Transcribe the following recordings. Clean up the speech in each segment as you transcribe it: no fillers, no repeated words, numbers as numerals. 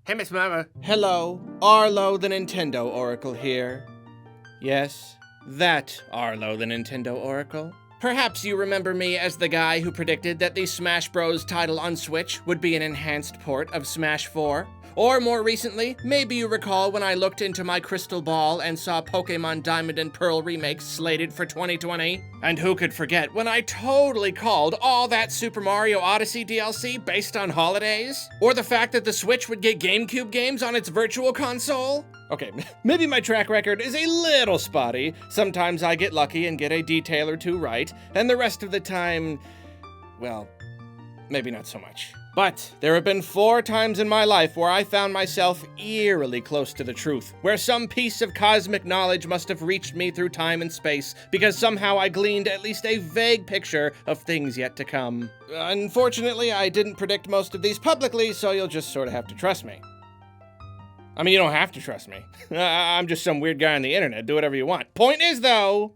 Hey, Miss Mama. Hello, Arlo the Nintendo Oracle here. Yes, that Arlo the Nintendo Oracle. Perhaps you remember me as the guy who predicted that the Smash Bros. Title on Switch would be an enhanced port of Smash 4? Or more recently, maybe you recall when I looked into my crystal ball and saw Pokemon Diamond and Pearl remakes slated for 2020? And who could forget when I totally called all that Super Mario Odyssey DLC based on holidays? Or the fact that the Switch would get GameCube games on its virtual console? Okay, maybe my track record is a little spotty. Sometimes I get lucky and get a detail or two right, and the rest of the time, well, maybe not so much. But there have been 4 times in my life where I found myself eerily close to the truth, where some piece of cosmic knowledge must have reached me through time and space, because somehow I gleaned at least a vague picture of things yet to come. Unfortunately, I didn't predict most of these publicly, so you'll just sort of have to trust me. I mean, you don't have to trust me. I'm just some weird guy on the internet. Do whatever you want. Point is, though,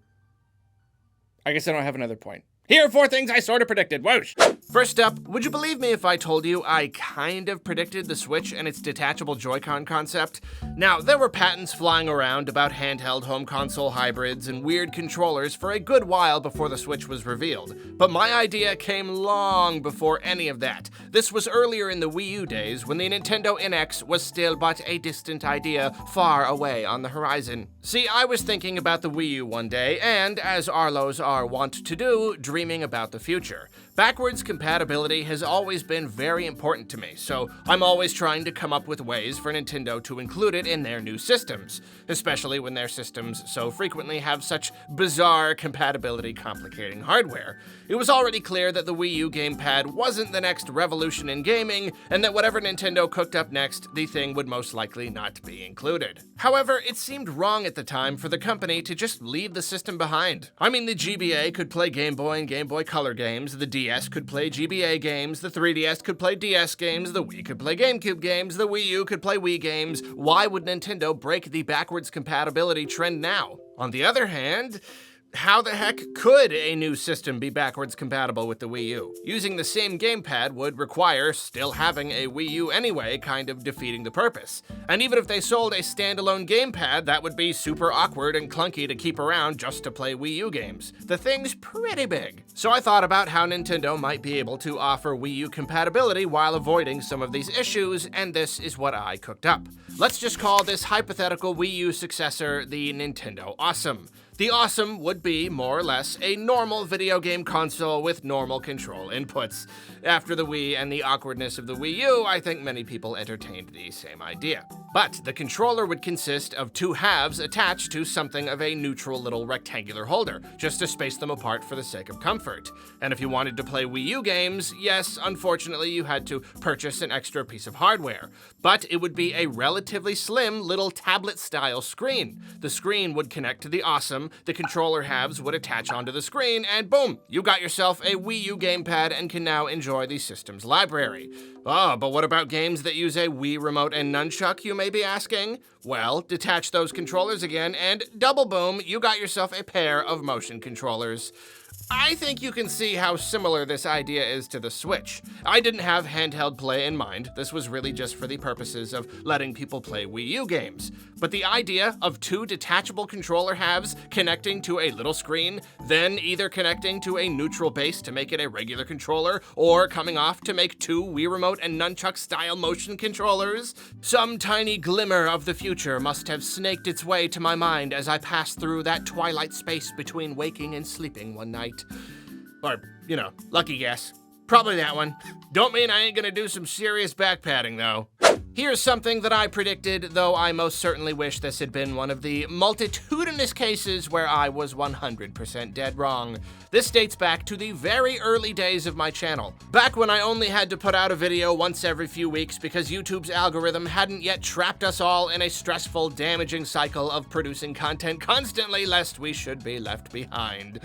I guess I don't have another point. Here are 4 things I sort of predicted. Whoosh! First up, would you believe me if I told you I kind of predicted the Switch and its detachable Joy-Con concept? Now, there were patents flying around about handheld home console hybrids and weird controllers for a good while before the Switch was revealed. But my idea came long before any of that. This was earlier in the Wii U days when the Nintendo NX was still but a distant idea far away on the horizon. See, I was thinking about the Wii U one day and, as Arlos are wont to do, dreaming about the future. Backwards compatibility has always been very important to me, so I'm always trying to come up with ways for Nintendo to include it in their new systems, especially when their systems so frequently have such bizarre compatibility complicating hardware. It was already clear that the Wii U gamepad wasn't the next revolution in gaming, and that whatever Nintendo cooked up next, the thing would most likely not be included. However, it seemed wrong at the time for the company to just leave the system behind. I mean, the GBA could play Game Boy and Game Boy Color games, the DS could play GBA games, the 3DS could play DS games, the Wii could play GameCube games, the Wii U could play Wii games. Why would Nintendo break the backwards compatibility trend now? On the other hand, how the heck could a new system be backwards compatible with the Wii U? Using the same gamepad would require still having a Wii U anyway, kind of defeating the purpose. And even if they sold a standalone gamepad, that would be super awkward and clunky to keep around just to play Wii U games. The thing's pretty big. So I thought about how Nintendo might be able to offer Wii U compatibility while avoiding some of these issues, and this is what I cooked up. Let's just call this hypothetical Wii U successor the Nintendo Awesome. The Awesome would be, more or less, a normal video game console with normal control inputs. After the Wii and the awkwardness of the Wii U, I think many people entertained the same idea. But the controller would consist of 2 halves attached to something of a neutral little rectangular holder, just to space them apart for the sake of comfort. And if you wanted to play Wii U games, yes, unfortunately you had to purchase an extra piece of hardware. But it would be a relatively slim little tablet-style screen. The screen would connect to the Awesome, the controller halves would attach onto the screen, and boom, you got yourself a Wii U gamepad and can now enjoy the system's library. Oh, but what about games that use a Wii remote and nunchuck, you may be asking? Well, detach those controllers again, and double boom, you got yourself a pair of motion controllers. I think you can see how similar this idea is to the Switch. I didn't have handheld play in mind. This was really just for the purposes of letting people play Wii U games. But the idea of 2 detachable controller halves connecting to a little screen, then either connecting to a neutral base to make it a regular controller, or coming off to make 2 Wii Remote and Nunchuck-style motion controllers, some tiny glimmer of the future must have snaked its way to my mind as I passed through that twilight space between waking and sleeping one night. Or, lucky guess. Probably that one. Don't mean I ain't gonna do some serious back padding, though. Here's something that I predicted, though I most certainly wish this had been one of the multitudinous cases where I was 100% dead wrong. This dates back to the very early days of my channel. Back when I only had to put out a video once every few weeks because YouTube's algorithm hadn't yet trapped us all in a stressful, damaging cycle of producing content constantly lest we should be left behind.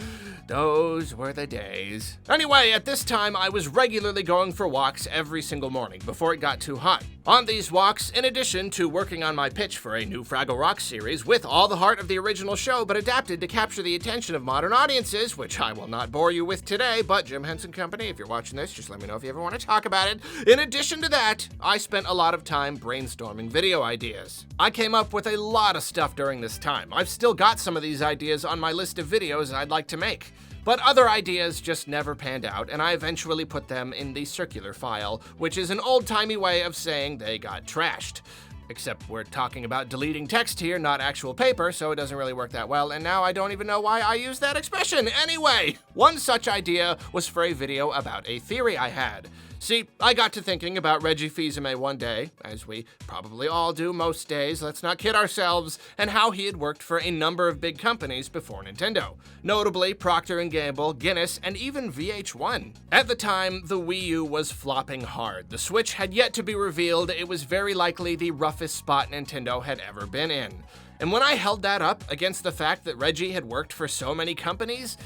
Those were the days. Anyway, at this time, I was regularly going for walks every single morning before it got too hot. On these these walks, in addition to working on my pitch for a new Fraggle Rock series with all the heart of the original show but adapted to capture the attention of modern audiences, which I will not bore you with today, but Jim Henson Company, if you're watching this, just let me know if you ever want to talk about it. In addition to that, I spent a lot of time brainstorming video ideas. I came up with a lot of stuff during this time. I've still got some of these ideas on my list of videos I'd like to make. But other ideas just never panned out, and I eventually put them in the circular file, which is an old-timey way of saying they got trashed. Except we're talking about deleting text here, not actual paper, so it doesn't really work that well, and now I don't even know why I use that expression. Anyway, one such idea was for a video about a theory I had. See, I got to thinking about Reggie Fils-Aimé one day, as we probably all do most days, let's not kid ourselves, and how he had worked for a number of big companies before Nintendo, notably Procter & Gamble, Guinness, and even VH1. At the time, the Wii U was flopping hard. The Switch had yet to be revealed. It was very likely the roughest spot Nintendo had ever been in. And when I held that up against the fact that Reggie had worked for so many companies,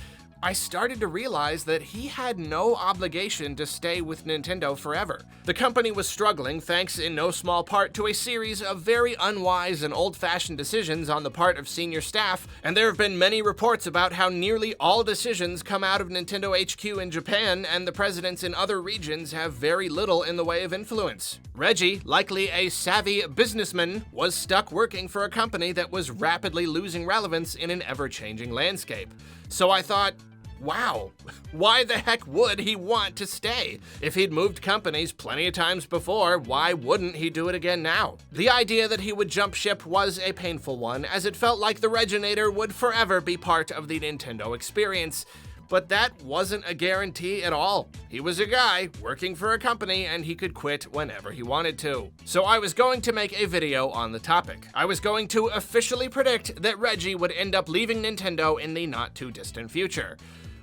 I started to realize that he had no obligation to stay with Nintendo forever. The company was struggling thanks in no small part to a series of very unwise and old-fashioned decisions on the part of senior staff, and there have been many reports about how nearly all decisions come out of Nintendo HQ in Japan, and the presidents in other regions have very little in the way of influence. Reggie, likely a savvy businessman, was stuck working for a company that was rapidly losing relevance in an ever-changing landscape. So I thought, wow, why the heck would he want to stay? If he'd moved companies plenty of times before, why wouldn't he do it again now? The idea that he would jump ship was a painful one, as it felt like the Reginator would forever be part of the Nintendo experience. But that wasn't a guarantee at all. He was a guy working for a company and he could quit whenever he wanted to. So I was going to make a video on the topic. I was going to officially predict that Reggie would end up leaving Nintendo in the not too distant future.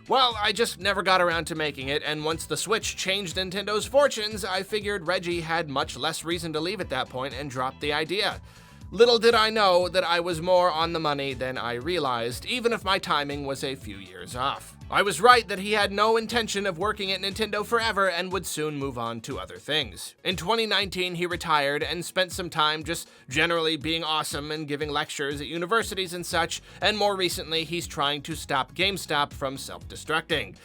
Well, I just never got around to making it, and once the Switch changed Nintendo's fortunes, I figured Reggie had much less reason to leave at that point and dropped the idea. Little did I know that I was more on the money than I realized, even if my timing was a few years off. I was right that he had no intention of working at Nintendo forever and would soon move on to other things. In 2019, he retired and spent some time just generally being awesome and giving lectures at universities and such, and more recently, he's trying to stop GameStop from self-destructing.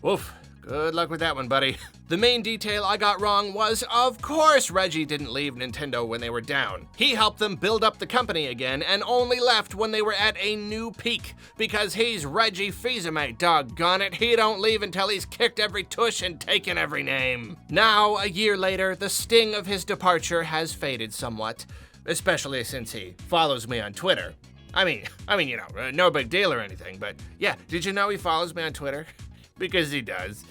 Oof. Good luck with that one, buddy. The main detail I got wrong was, of course, Reggie didn't leave Nintendo when they were down. He helped them build up the company again and only left when they were at a new peak, because he's Reggie Fils-Aimé, doggone it. He don't leave until he's kicked every tush and taken every name. Now, a year later, the sting of his departure has faded somewhat, especially since he follows me on Twitter. I mean, you know, no big deal or anything, but yeah, did you know he follows me on Twitter? Because he does.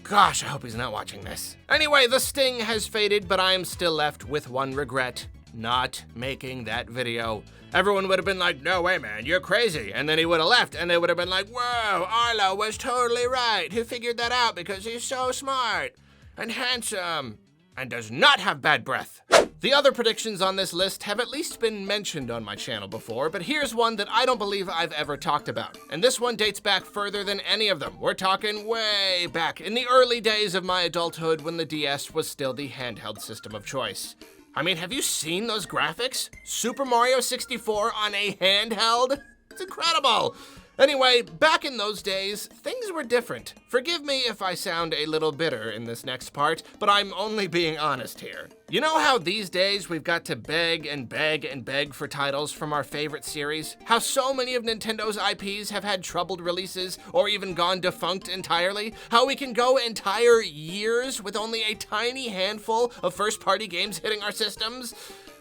Gosh, I hope he's not watching this. Anyway, the sting has faded, but I am still left with one regret: not making that video. Everyone would have been like, no way, man, you're crazy. And then he would have left, and they would have been like, whoa, Arlo was totally right. He figured that out because he's so smart and handsome and does not have bad breath. The other predictions on this list have at least been mentioned on my channel before, but here's one that I don't believe I've ever talked about. And this one dates back further than any of them. We're talking way back in the early days of my adulthood when the DS was still the handheld system of choice. I mean, have you seen those graphics? Super Mario 64 on a handheld? It's incredible. Anyway, back in those days, things were different. Forgive me if I sound a little bitter in this next part, but I'm only being honest here. You know how these days we've got to beg and beg and beg for titles from our favorite series? How so many of Nintendo's IPs have had troubled releases or even gone defunct entirely? How we can go entire years with only a tiny handful of first-party games hitting our systems?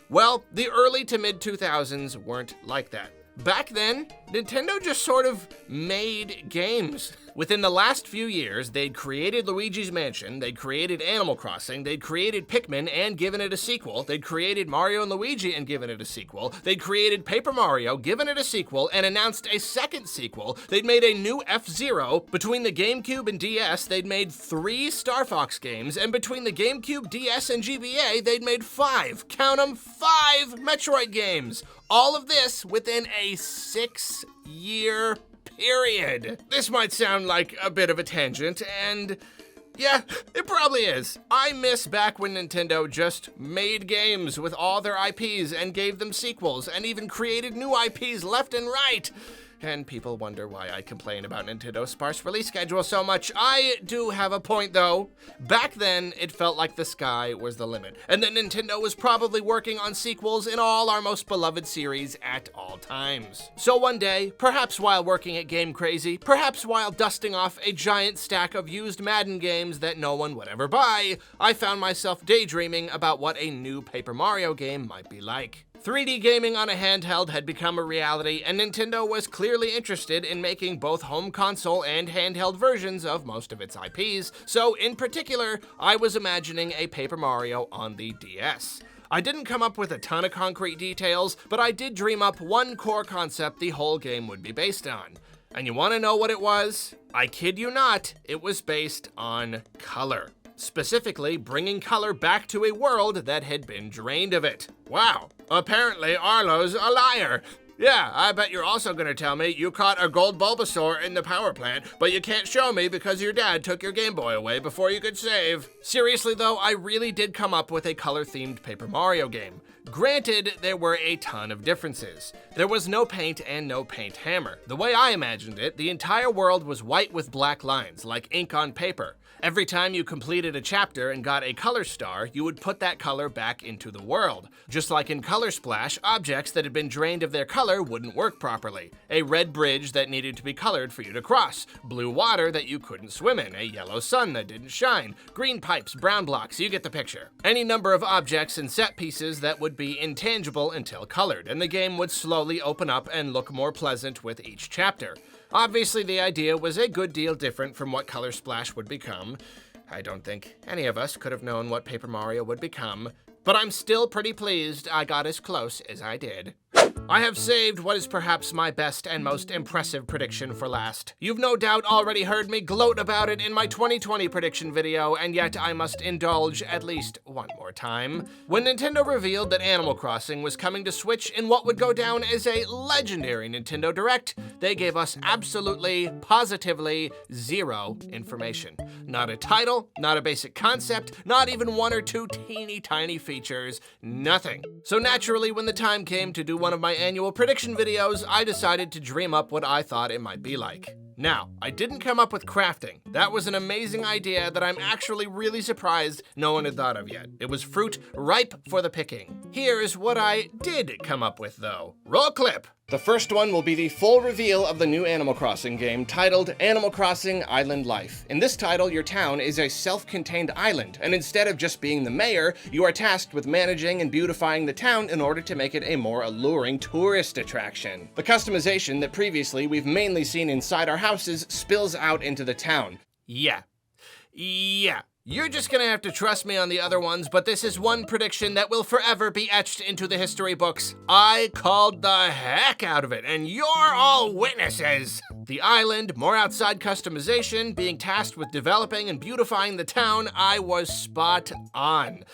Well, the early to mid-2000s weren't like that. Back then, Nintendo just sort of made games. Within the last few years, they'd created Luigi's Mansion, they'd created Animal Crossing, they'd created Pikmin and given it a sequel, they'd created Mario and Luigi and given it a sequel, they'd created Paper Mario, given it a sequel, and announced a second sequel. They'd made a new F-Zero. Between the GameCube and DS, they'd made 3 Star Fox games, and between the GameCube, DS, and GBA, they'd made 5, count 'em, 5 Metroid games. All of this within a 6-year period. This might sound like a bit of a tangent, and Yeah, it probably is. I miss back when Nintendo just made games with all their IPs and gave them sequels and even created new IPs left and right. And people wonder why I complain about Nintendo's sparse release schedule so much. I do have a point, though. Back then, it felt like the sky was the limit, and that Nintendo was probably working on sequels in all our most beloved series at all times. So one day, perhaps while working at Game Crazy, perhaps while dusting off a giant stack of used Madden games that no one would ever buy, I found myself daydreaming about what a new Paper Mario game might be like. 3D gaming on a handheld had become a reality, and Nintendo was clearly interested in making both home console and handheld versions of most of its IPs, so in particular, I was imagining a Paper Mario on the DS. I didn't come up with a ton of concrete details, but I did dream up one core concept the whole game would be based on. And you want to know what it was? I kid you not, it was based on color. Specifically, bringing color back to a world that had been drained of it. Wow, apparently Arlo's a liar. Yeah, I bet you're also gonna tell me you caught a gold Bulbasaur in the power plant, but you can't show me because your dad took your Game Boy away before you could save. Seriously though, I really did come up with a color-themed Paper Mario game. Granted, there were a ton of differences. There was no paint and no paint hammer. The way I imagined it, the entire world was white with black lines, like ink on paper. Every time you completed a chapter and got a color star, you would put that color back into the world. Just like in Color Splash, objects that had been drained of their color wouldn't work properly. A red bridge that needed to be colored for you to cross, blue water that you couldn't swim in, a yellow sun that didn't shine, green pipes, brown blocks, you get the picture. Any number of objects and set pieces that would be intangible until colored, and the game would slowly open up and look more pleasant with each chapter. Obviously, the idea was a good deal different from what Color Splash would become. I don't think any of us could have known what Paper Mario would become, but I'm still pretty pleased I got as close as I did. I have saved what is perhaps my best and most impressive prediction for last. You've no doubt already heard me gloat about it in my 2020 prediction video, and yet I must indulge at least one more time. When Nintendo revealed that Animal Crossing was coming to Switch in what would go down as a legendary Nintendo Direct, they gave us absolutely, positively zero information. Not a title, not a basic concept, not even one or two teeny tiny features, nothing. So naturally, when the time came to do one of my annual prediction videos, I decided to dream up what I thought it might be like. Now, I didn't come up with crafting. That was an amazing idea that I'm actually really surprised no one had thought of yet. It was fruit ripe for the picking. Here's what I did come up with though. Roll clip! The first one will be the full reveal of the new Animal Crossing game titled Animal Crossing Island Life. In this title, your town is a self-contained island, and instead of just being the mayor, you are tasked with managing and beautifying the town in order to make it a more alluring tourist attraction. The customization that previously we've mainly seen inside our houses spills out into the town. Yeah. You're just gonna have to trust me on the other ones, but this is one prediction that will forever be etched into the history books. I called the heck out of it, and you're all witnesses. The island, more outside customization, being tasked with developing and beautifying the town, I was spot on.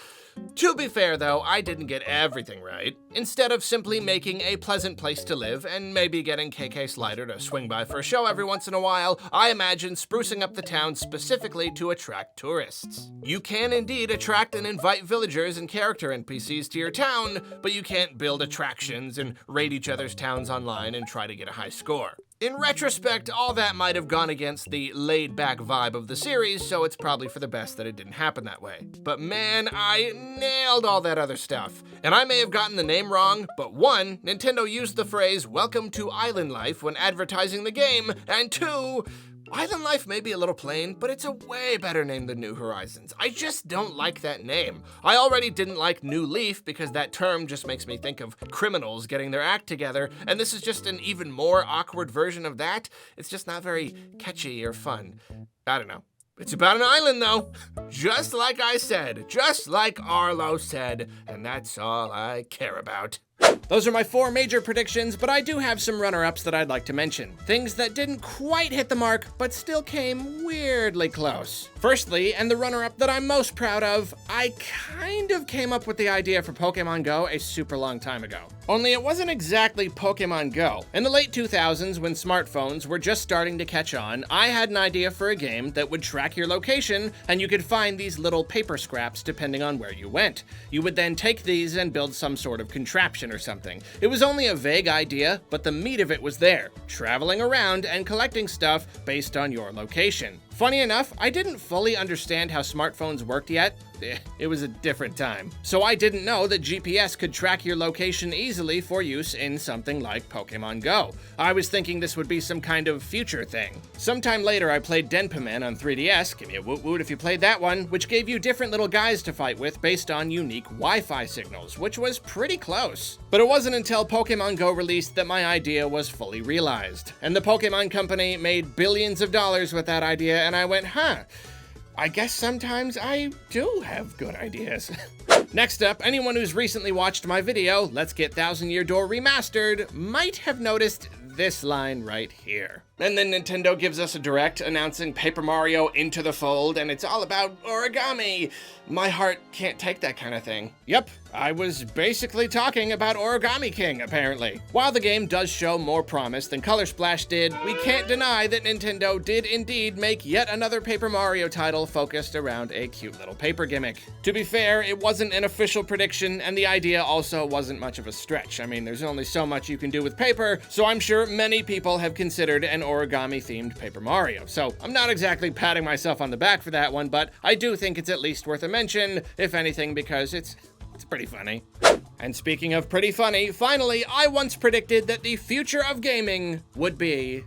To be fair though, I didn't get everything right. Instead of simply making a pleasant place to live and maybe getting KK Slider to swing by for a show every once in a while, I imagined sprucing up the town specifically to attract tourists. You can indeed attract and invite villagers and character NPCs to your town, but you can't build attractions and raid each other's towns online and try to get a high score. In retrospect, all that might have gone against the laid-back vibe of the series, so it's probably for the best that it didn't happen that way. But man, I nailed all that other stuff. And I may have gotten the name wrong, but one, Nintendo used the phrase "Welcome to Island Life" when advertising the game, and two, Island Life may be a little plain, but it's a way better name than New Horizons. I just don't like that name. I already didn't like New Leaf because that term just makes me think of criminals getting their act together, and this is just an even more awkward version of that. It's just not very catchy or fun. I don't know. It's about an island though. Just like I said, just like Arlo said, and that's all I care about. Those are my 4 major predictions, but I do have some runner-ups that I'd like to mention. Things that didn't quite hit the mark, but still came weirdly close. Firstly, and the runner-up that I'm most proud of, I kind of came up with the idea for Pokemon Go a super long time ago. Only it wasn't exactly Pokemon Go. In the late 2000s, when smartphones were just starting to catch on, I had an idea for a game that would track your location, and you could find these little paper scraps depending on where you went. You would then take these and build some sort of contraption or something. It was only a vague idea, but the meat of it was there, traveling around and collecting stuff based on your location. Funny enough, I didn't fully understand how smartphones worked yet. It was a different time. So I didn't know that GPS could track your location easily for use in something like Pokemon Go. I was thinking this would be some kind of future thing. Sometime later, I played Denpaman on 3DS, give me a woot woot if you played that one, which gave you different little guys to fight with based on unique Wi-Fi signals, which was pretty close. But it wasn't until Pokemon Go released that my idea was fully realized. And the Pokemon Company made billions of dollars with that idea, and I went, I guess sometimes I do have good ideas. Next up, anyone who's recently watched my video, Let's Get Thousand Year Door Remastered, might have noticed this line right here. And then Nintendo gives us a direct announcing Paper Mario Into the Fold, and it's all about origami. My heart can't take that kind of thing. Yep, I was basically talking about Origami King, apparently. While the game does show more promise than Color Splash did, we can't deny that Nintendo did indeed make yet another Paper Mario title focused around a cute little paper gimmick. To be fair, it wasn't an official prediction, and the idea also wasn't much of a stretch. I mean, there's only so much you can do with paper, so I'm sure many people have considered an origami-themed Paper Mario. So I'm not exactly patting myself on the back for that one, but I do think it's at least worth a mention, if anything, because it's pretty funny. And speaking of pretty funny, finally, I once predicted that the future of gaming would be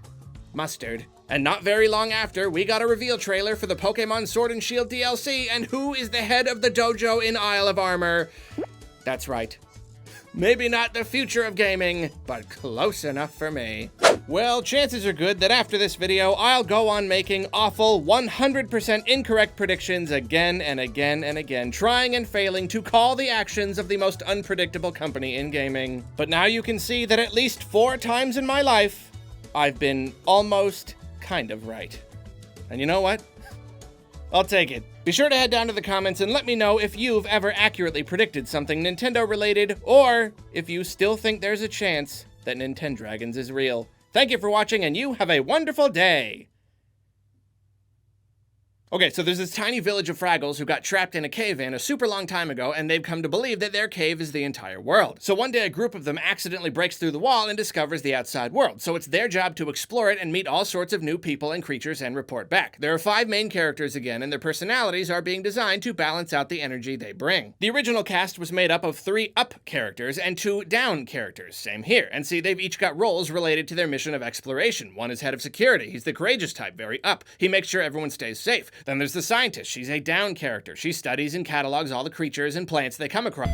mustard. And not very long after, we got a reveal trailer for the Pokemon Sword and Shield DLC, and who is the head of the dojo in Isle of Armor? That's right. Maybe not the future of gaming, but close enough for me. Well, chances are good that after this video, I'll go on making awful 100% incorrect predictions again and again and again, trying and failing to call the actions of the most unpredictable company in gaming. But now you can see that at least 4 times in my life, I've been almost kind of right. And you know what? I'll take it. Be sure to head down to the comments and let me know if you've ever accurately predicted something Nintendo related, or if you still think there's a chance that Nintendragons is real. Thank you for watching, and you have a wonderful day! Okay, so there's this tiny village of Fraggles who got trapped in a cave-in a super long time ago, and they've come to believe that their cave is the entire world. So one day a group of them accidentally breaks through the wall and discovers the outside world. So it's their job to explore it and meet all sorts of new people and creatures and report back. There are 5 main characters again, and their personalities are being designed to balance out the energy they bring. The original cast was made up of 3 up characters and 2 down characters. Same here. And see, they've each got roles related to their mission of exploration. One is head of security. He's the courageous type, very up. He makes sure everyone stays safe. Then there's the scientist. She's a down character. She studies and catalogs all the creatures and plants they come across.